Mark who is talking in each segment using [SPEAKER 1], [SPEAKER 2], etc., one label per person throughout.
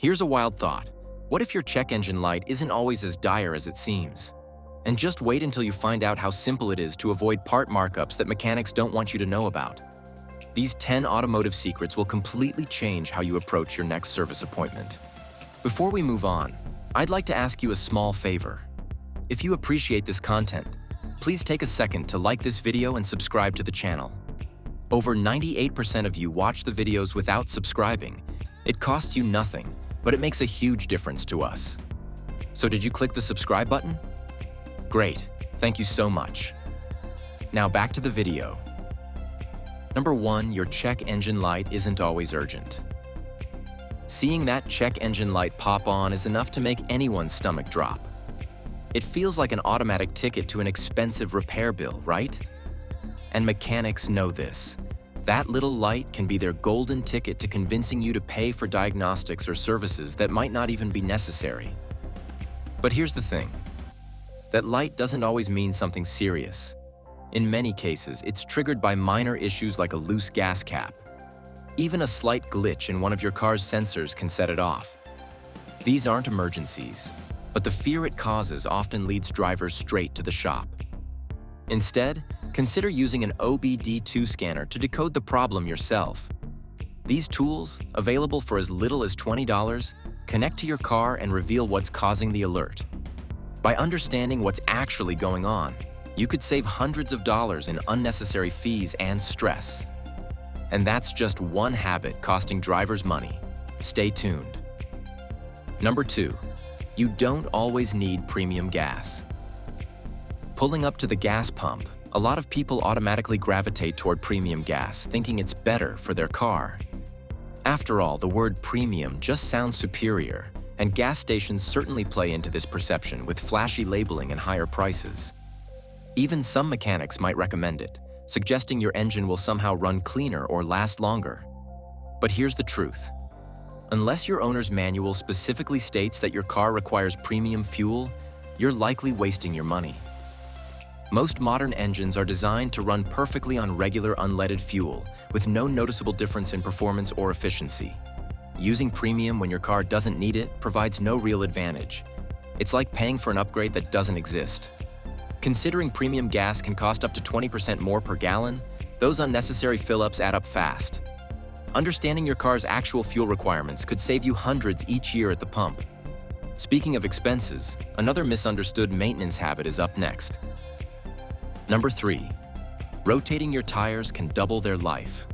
[SPEAKER 1] Here's a wild thought. What if your check engine light isn't always as dire as it seems? And just wait until you find out how simple it is to avoid part markups that mechanics don't want you to know about. These 10 automotive secrets will completely change how you approach your next service appointment. Before we move on, I'd like to ask you a small favor. If you appreciate this content, please take a second to like this video and subscribe to the channel. Over 98% of you watch the videos without subscribing. It costs you nothing, but it makes a huge difference to us. So did you click the subscribe button? Great, thank you so much. Now back to the video. Number 1, your check engine light isn't always urgent. Seeing that check engine light pop on is enough to make anyone's stomach drop. It feels like an automatic ticket to an expensive repair bill, right? And mechanics know this. That little light can be their golden ticket to convincing you to pay for diagnostics or services that might not even be necessary. But here's the thing. That light doesn't always mean something serious. In many cases, it's triggered by minor issues like a loose gas cap. Even a slight glitch in one of your car's sensors can set it off. These aren't emergencies, but the fear it causes often leads drivers straight to the shop. Instead, consider using an OBD2 scanner to decode the problem yourself. These tools, available for as little as $20, connect to your car and reveal what's causing the alert. By understanding what's actually going on, you could save hundreds of dollars in unnecessary fees and stress. And that's just one habit costing drivers money. Stay tuned. Number 2, you don't always need premium gas. Pulling up to the gas pump, a lot of people automatically gravitate toward premium gas, thinking it's better for their car. After all, the word premium just sounds superior, and gas stations certainly play into this perception with flashy labeling and higher prices. Even some mechanics might recommend it, suggesting your engine will somehow run cleaner or last longer. But here's the truth. Unless your owner's manual specifically states that your car requires premium fuel, you're likely wasting your money. Most modern engines are designed to run perfectly on regular unleaded fuel, with no noticeable difference in performance or efficiency. Using premium when your car doesn't need it provides no real advantage. It's like paying for an upgrade that doesn't exist. Considering premium gas can cost up to 20% more per gallon, those unnecessary fill-ups add up fast. Understanding your car's actual fuel requirements could save you hundreds each year at the pump. Speaking of expenses, another misunderstood maintenance habit is up next. Number 3, rotating your tires can double their life.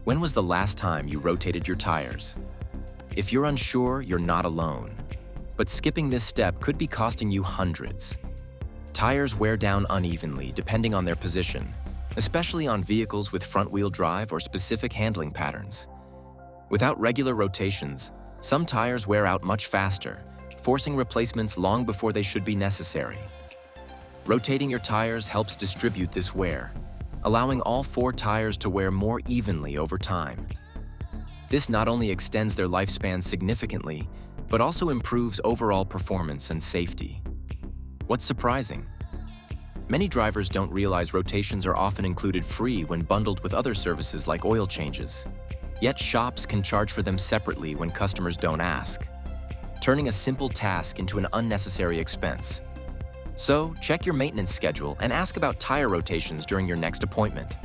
[SPEAKER 1] When was the last time you rotated your tires? If you're unsure, you're not alone. But skipping this step could be costing you hundreds. Tires wear down unevenly depending on their position, especially on vehicles with front-wheel drive or specific handling patterns. Without regular rotations, some tires wear out much faster, forcing replacements long before they should be necessary. Rotating your tires helps distribute this wear, allowing all 4 tires to wear more evenly over time. This not only extends their lifespan significantly, but also improves overall performance and safety. What's surprising? Many drivers don't realize rotations are often included free when bundled with other services like oil changes. Yet shops can charge for them separately when customers don't ask, turning a simple task into an unnecessary expense. So, check your maintenance schedule and ask about tire rotations during your next appointment.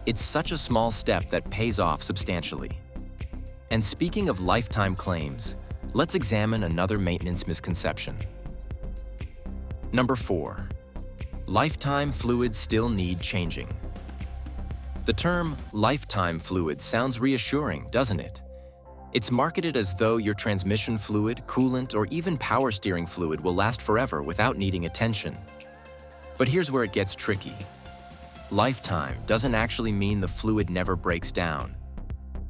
[SPEAKER 1] It's such a small step that pays off substantially. And speaking of lifetime claims, let's examine another maintenance misconception. Number 4, lifetime fluids still need changing. The term lifetime fluid sounds reassuring, doesn't it? It's marketed as though your transmission fluid, coolant, or even power steering fluid will last forever without needing attention. But here's where it gets tricky. Lifetime doesn't actually mean the fluid never breaks down.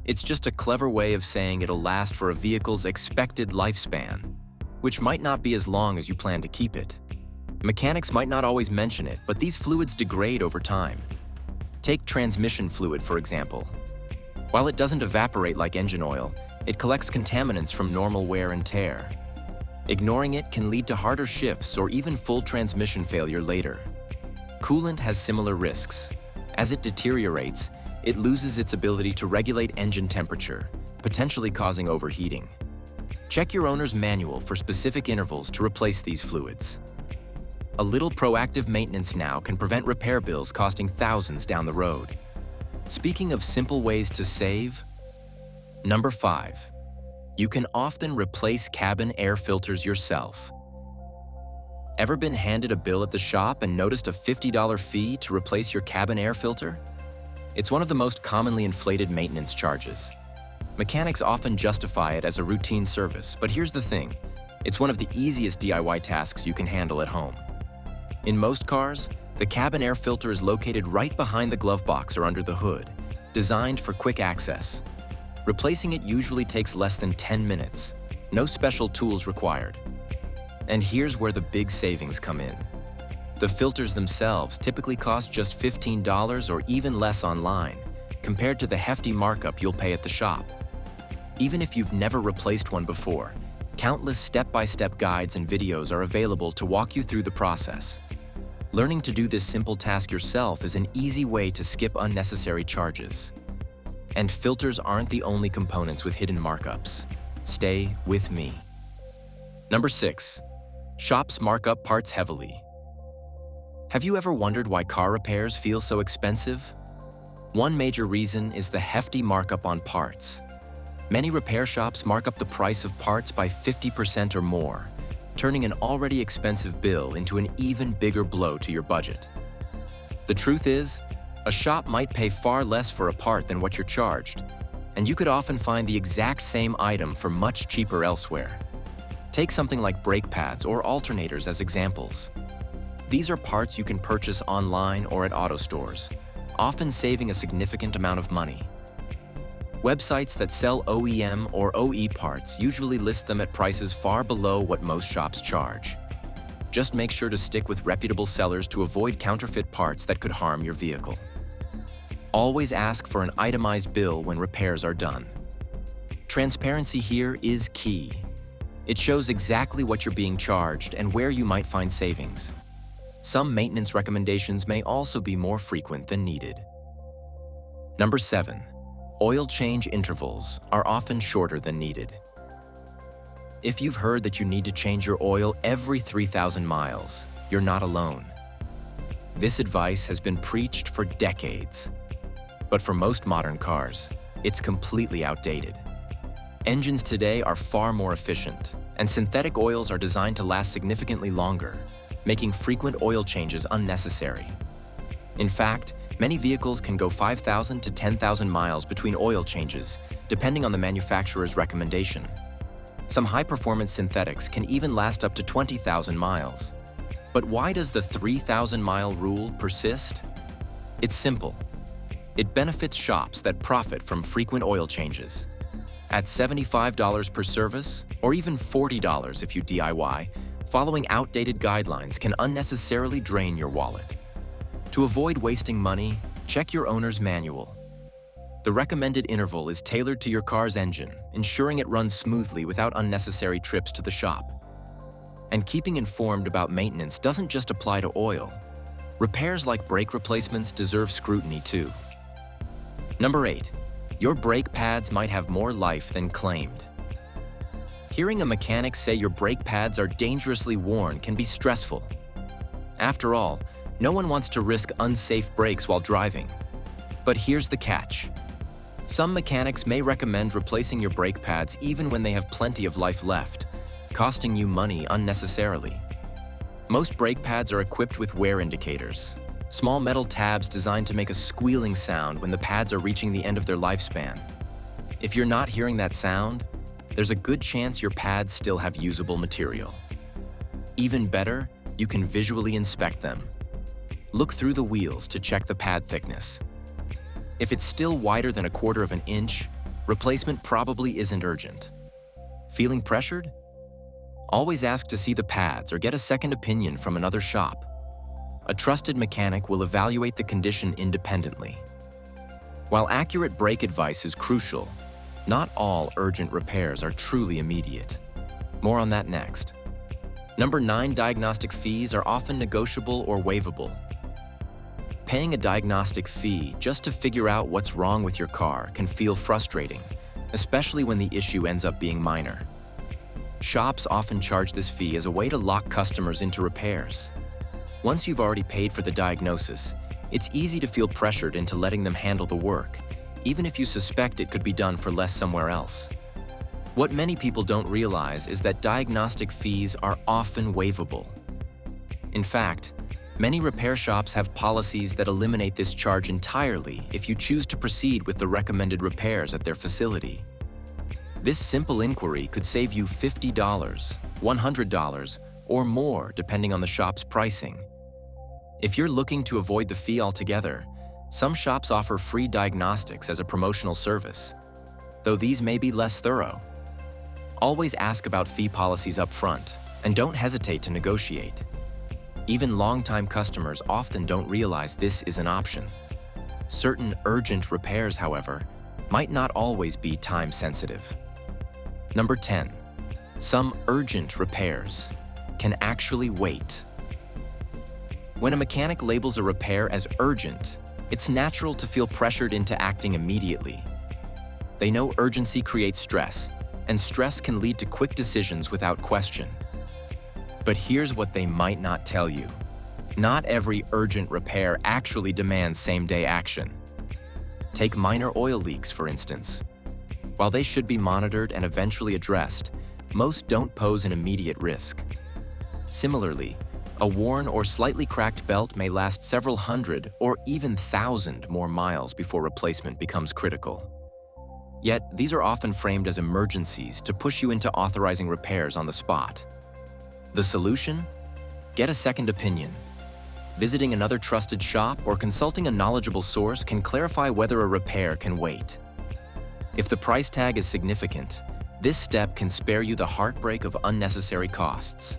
[SPEAKER 1] It's just a clever way of saying it'll last for a vehicle's expected lifespan, which might not be as long as you plan to keep it. Mechanics might not always mention it, but these fluids degrade over time. Take transmission fluid, for example. While it doesn't evaporate like engine oil, it collects contaminants from normal wear and tear. Ignoring it can lead to harder shifts or even full transmission failure later. Coolant has similar risks. As it deteriorates, it loses its ability to regulate engine temperature, potentially causing overheating. Check your owner's manual for specific intervals to replace these fluids. A little proactive maintenance now can prevent repair bills costing thousands down the road. Speaking of simple ways to save, number 5, you can often replace cabin air filters yourself. Ever been handed a bill at the shop and noticed a $50 fee to replace your cabin air filter? It's one of the most commonly inflated maintenance charges. Mechanics often justify it as a routine service, but here's the thing. It's one of the easiest DIY tasks you can handle at home. In most cars, the cabin air filter is located right behind the glove box or under the hood, designed for quick access. Replacing it usually takes less than 10 minutes. No special tools required. And here's where the big savings come in. The filters themselves typically cost just $15 or even less online, compared to the hefty markup you'll pay at the shop. Even if you've never replaced one before, countless step-by-step guides and videos are available to walk you through the process. Learning to do this simple task yourself is an easy way to skip unnecessary charges. And filters aren't the only components with hidden markups. Stay with me. Number 6. Shops mark up parts heavily. Have you ever wondered why car repairs feel so expensive? One major reason is the hefty markup on parts. Many repair shops mark up the price of parts by 50% or more, turning an already expensive bill into an even bigger blow to your budget. The truth is, a shop might pay far less for a part than what you're charged, and you could often find the exact same item for much cheaper elsewhere. Take something like brake pads or alternators as examples. These are parts you can purchase online or at auto stores, often saving a significant amount of money. Websites that sell OEM or OE parts usually list them at prices far below what most shops charge. Just make sure to stick with reputable sellers to avoid counterfeit parts that could harm your vehicle. Always ask for an itemized bill when repairs are done. Transparency here is key. It shows exactly what you're being charged and where you might find savings. Some maintenance recommendations may also be more frequent than needed. Number 7. Oil change intervals are often shorter than needed. If you've heard that you need to change your oil every 3,000 miles, you're not alone. This advice has been preached for decades. But for most modern cars, it's completely outdated. Engines today are far more efficient, and synthetic oils are designed to last significantly longer, making frequent oil changes unnecessary. In fact, many vehicles can go 5,000 to 10,000 miles between oil changes, depending on the manufacturer's recommendation. Some high-performance synthetics can even last up to 20,000 miles. But why does the 3,000-mile rule persist? It's simple. It benefits shops that profit from frequent oil changes. At $75 per service, or even $40 if you DIY, following outdated guidelines can unnecessarily drain your wallet. To avoid wasting money, check your owner's manual. The recommended interval is tailored to your car's engine, ensuring it runs smoothly without unnecessary trips to the shop. And keeping informed about maintenance doesn't just apply to oil. Repairs like brake replacements deserve scrutiny too. Number 8. Your brake pads might have more life than claimed. Hearing a mechanic say your brake pads are dangerously worn can be stressful. After all, no one wants to risk unsafe brakes while driving. But here's the catch. Some mechanics may recommend replacing your brake pads even when they have plenty of life left, costing you money unnecessarily. Most brake pads are equipped with wear indicators, small metal tabs designed to make a squealing sound when the pads are reaching the end of their lifespan. If you're not hearing that sound, there's a good chance your pads still have usable material. Even better, you can visually inspect them. Look through the wheels to check the pad thickness. If it's still wider than 1/4 of an inch, replacement probably isn't urgent. Feeling pressured? Always ask to see the pads or get a second opinion from another shop. A trusted mechanic will evaluate the condition independently. While accurate brake advice is crucial, not all urgent repairs are truly immediate. More on that next. Number 9, diagnostic fees are often negotiable or waivable. Paying a diagnostic fee just to figure out what's wrong with your car can feel frustrating, especially when the issue ends up being minor. Shops often charge this fee as a way to lock customers into repairs. Once you've already paid for the diagnosis, it's easy to feel pressured into letting them handle the work, even if you suspect it could be done for less somewhere else. What many people don't realize is that diagnostic fees are often waivable. In fact, many repair shops have policies that eliminate this charge entirely if you choose to proceed with the recommended repairs at their facility. This simple inquiry could save you $50, $100, or more depending on the shop's pricing. If you're looking to avoid the fee altogether, some shops offer free diagnostics as a promotional service, though these may be less thorough. Always ask about fee policies up front, and don't hesitate to negotiate. Even long-time customers often don't realize this is an option. Certain urgent repairs, however, might not always be time-sensitive. Number 10. Some urgent repairs can actually wait. When a mechanic labels a repair as urgent, it's natural to feel pressured into acting immediately. They know urgency creates stress, and stress can lead to quick decisions without question. But here's what they might not tell you. Not every urgent repair actually demands same-day action. Take minor oil leaks, for instance. While they should be monitored and eventually addressed, most don't pose an immediate risk. Similarly, a worn or slightly cracked belt may last several hundred or even thousand more miles before replacement becomes critical. Yet, these are often framed as emergencies to push you into authorizing repairs on the spot. The solution? Get a second opinion. Visiting another trusted shop or consulting a knowledgeable source can clarify whether a repair can wait. If the price tag is significant, this step can spare you the heartbreak of unnecessary costs.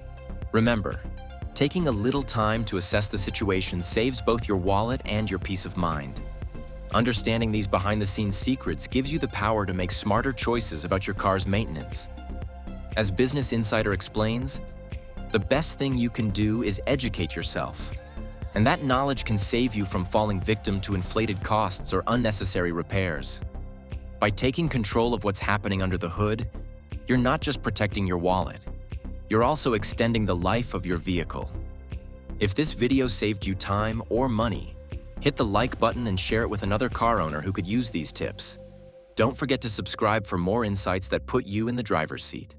[SPEAKER 1] Remember, taking a little time to assess the situation saves both your wallet and your peace of mind. Understanding these behind-the-scenes secrets gives you the power to make smarter choices about your car's maintenance. As Business Insider explains, the best thing you can do is educate yourself, and that knowledge can save you from falling victim to inflated costs or unnecessary repairs. By taking control of what's happening under the hood, you're not just protecting your wallet, you're also extending the life of your vehicle. If this video saved you time or money, hit the like button and share it with another car owner who could use these tips. Don't forget to subscribe for more insights that put you in the driver's seat.